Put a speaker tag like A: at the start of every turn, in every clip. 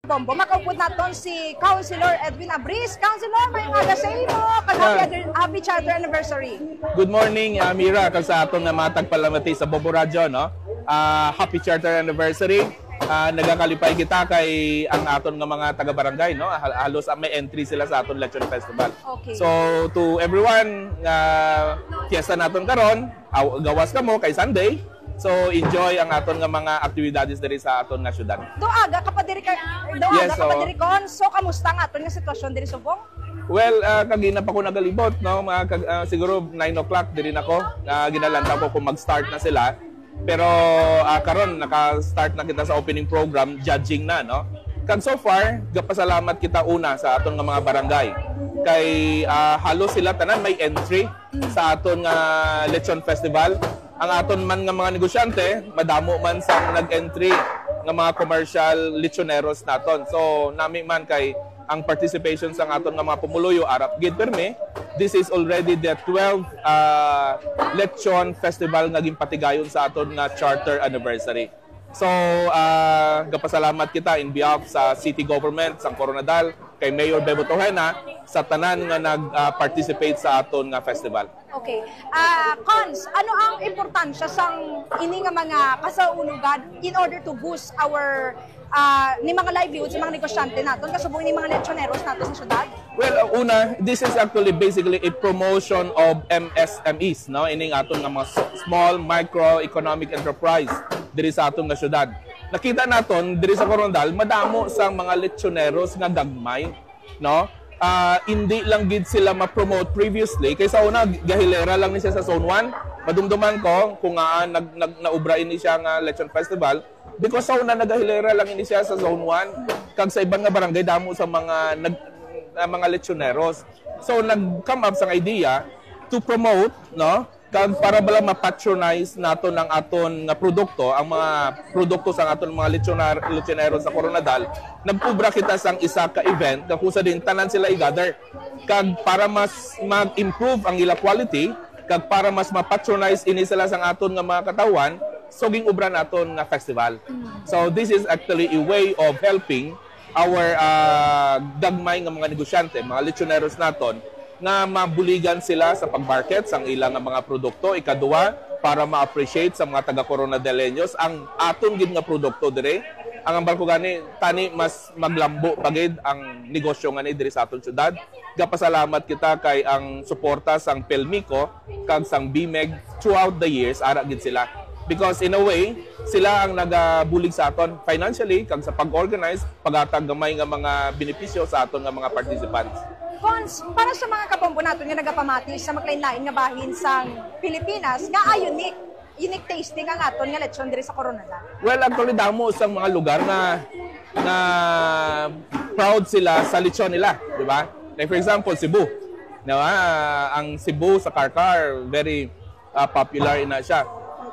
A: Bombo, makaupod naton si Councilor Edwin Abris. Councilor, may nga sa imo, happy charter anniversary.
B: Good morning, Mira, kag sa aton nga matag palamati sa Bombo Radio, no? Happy charter anniversary. Nagakalipay kita kay ang aton nga mga taga-barangay, no? Halos may entry sila sa aton Lechon Festival.
A: Okay.
B: So to everyone, fiesta naton karon, gawas kamo kay Sunday. So enjoy ang aton nga mga aktibidades diri sa aton nga syudad.
A: Doaga ka pa diri kon. So kamusta ang aton nga sitwasyon diri sa Bong?
B: Well, kagina pa ko nagalibot, no? Siguro 9 o'clock diri nako. Ginalanta ko kung mag-start na sila. Pero karon naka-start na kita sa opening program, judging na, no? Kag so far, gapasalamat kita una sa aton nga mga barangay. Kay halos sila tanan may entry sa aton nga Lechon Festival. Ang aton man nga mga negosyante, madamo man sang nag-entry nga mga commercial lechoneros naton. So nami man kay ang participation sa aton nga mga pumuluyo arap gid permi. This is already the 12th Lechon Festival nga ginpatigayon sa aton nga charter anniversary. So gapasalamat kita in behalf sa city government sang Coronadal, kay Mayor Bebo Tojena sa tanan nga nag-participate sa aton nga festival.
A: Okay. Cons, ano ang importansya sang ini nga mga kasaunugan in order to boost our ni mga livelihoods, mga negosyante naton kasubong ni mga lechoneros naton sa syudad?
B: Well, una, this is actually basically a promotion of MSMEs, no? Ining aton nga mga small micro economic enterprise diri sa aton nga syudad. Nakita naton diri sa Coronadal, madamo sang mga lechoneros nga gagmay, no? Hindi lang gid sila ma-promote previously kaysa una gahilera lang ni siya sa Zone 1. Madumduman ko kung naubra ini siya nga Lechon Festival because sa una nagahilera lang ini siya sa Zone 1 kag sa ibang nga barangay damo sa mga mga lechoneros. So nag-come up sa idea to promote, no? Kag para bala ma-patronize naton ang aton nga produkto, ang mga produkto sa aton mga lechoneros sa Coronadal. Nagpubra kita sang isa ka event kung sa din tanan sila i-gather. Kag para mas mag-improve ang ila quality, kag para mas ma-patronize ini sila sang aton nga mga katawan, so ging ubra naton nga festival. So this is actually a way of helping our dagmay nga mga negosyante, mga lechoneros naton, nga mabuligan sila sa pag-market sang ilang mga produkto. Ikaduwa, para ma-appreciate sa mga taga-Coronadaleños ang aton gid nga produkto dire. Ang ambal ko gani tani mas maglambo pagid ang negosyo ngani diri sa aton syudad. Gapasalamat kita kay ang suporta sang Pelmico kag sang BMEG throughout the years ara gid sila. Because in a way, sila ang nagabulig sa aton financially kag sa pag-organize, paghatag gamay nga mga benepisyo sa aton nga mga participants.
A: Cons, para sa mga kapombo natin nga nagapamati sa maglain-lain nga bahin sa Pilipinas, nga unique tasting ang aton nga lechon diri sa Coronadal.
B: Well, actually damo sa mga lugar na proud sila sa lechon nila, di ba? Like for example, Cebu. Diba? Ang Cebu sa Karkar, very popular ina siya.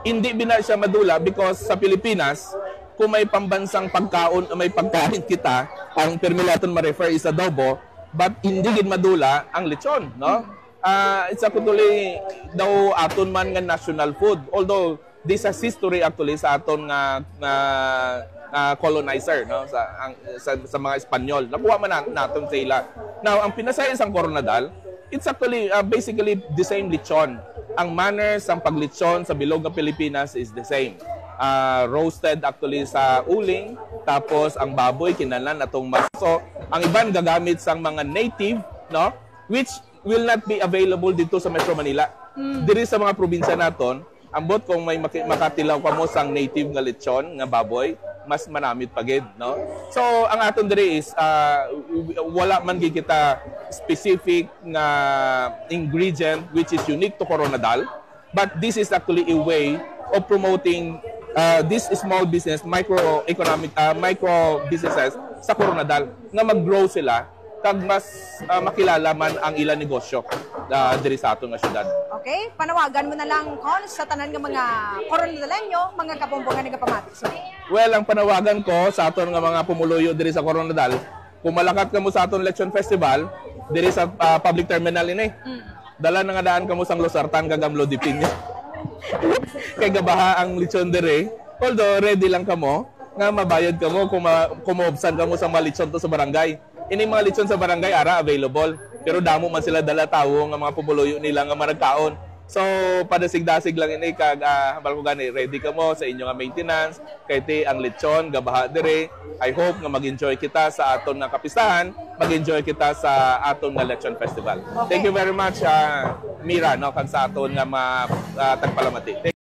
B: Hindi bina siya madula because sa Pilipinas, kung may pambansang pagkaon o may pagkain kita, ang permilaton ma-refer is adobo, but hindi gid madula ang lechon, no? It's actually daw aton man nga national food. Although this has history actually sa aton nga colonizer, no? Sa mga Espanyol. Nakuha man naton sila. Now, ang pinasayas ang Coronadal, it's actually basically the same lechon. Ang manners ang paglechon sa bilog ng Pilipinas is the same. Roasted actually sa uling, tapos ang baboy kinahanglan atong maso. Ang iban gagamit sang mga native, no, which will not be available dito sa Metro Manila. Diri sa mga probinsya naton, ambot kung may makatilaw ka mo sang native nga lechon nga baboy, mas manamit pagid, no? So ang aton diri is wala man gid kita specific nga ingredient which is unique to Coronadal, but this is actually a way of promoting this small business, micro businesses sa Coronadal nga mag-grow sila kag mas makilala man ang ilang negosyo diri sa aton nga syudad.
A: Okay, panawagan mo na lang Cons sa tanan nga mga Coronadaleño, mga kapombo nga nagapamati.
B: Well, ang panawagan ko sa aton nga mga pumuluyo diri sa Coronadal, kung malakat kamo sa aton Lechon Festival diri sa public terminal ini. Dala na nga daan kamo sang Losartan kag Amlodipin. Kay gabaha ang lechon dere. Although ready lang kamo, nga mabayad ka mo kung kumobsan ka mo sa mga lechon to sa barangay. Ini mga lechon sa barangay ara available. Pero damo man sila dala tawo nga mga pumuluyo nila nga maragkaon. So padasig-dasig lang ini kag ko gani ready ka mo sa inyo nga maintenance kay ti ang lechon gabaha dire. I hope nga mag-enjoy kita sa aton nga kapistahan, mag-enjoy kita sa aton nga lechon festival.
A: Okay.
B: Thank you very much Mira no kag sa aton nga tagpalamati.